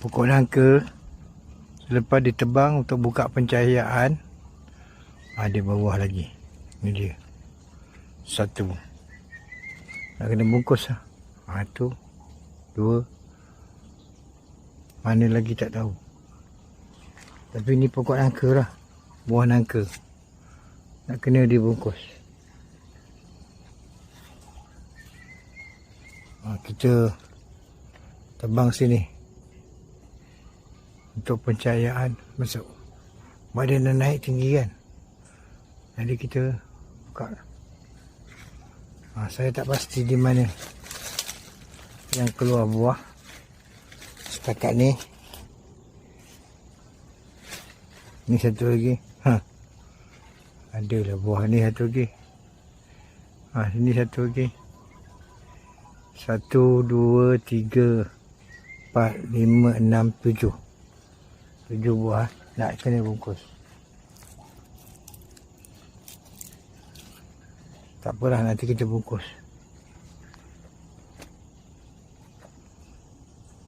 pokok nangka. Selepas ditebang untuk buka pencahayaan, ada bawah lagi. Ni dia. Satu. Nak kena bungkus lah. Tu. Dua. Mana lagi tak tahu. Tapi ni pokok nangka lah. Buah nangka. Nak kena dibungkus. Kita tebang sini. Untuk pencahayaan masuk. Badan dah naik tinggi kan. Jadi kita buka. Saya tak pasti di mana yang keluar buah. Setakat ni. Ni satu lagi. Adalah buah ni satu lagi. Sini satu lagi. 1, 2, 3, 4, 5, 6, 7. 7 buah nak kena bungkus. Tak apalah, nanti kita bungkus.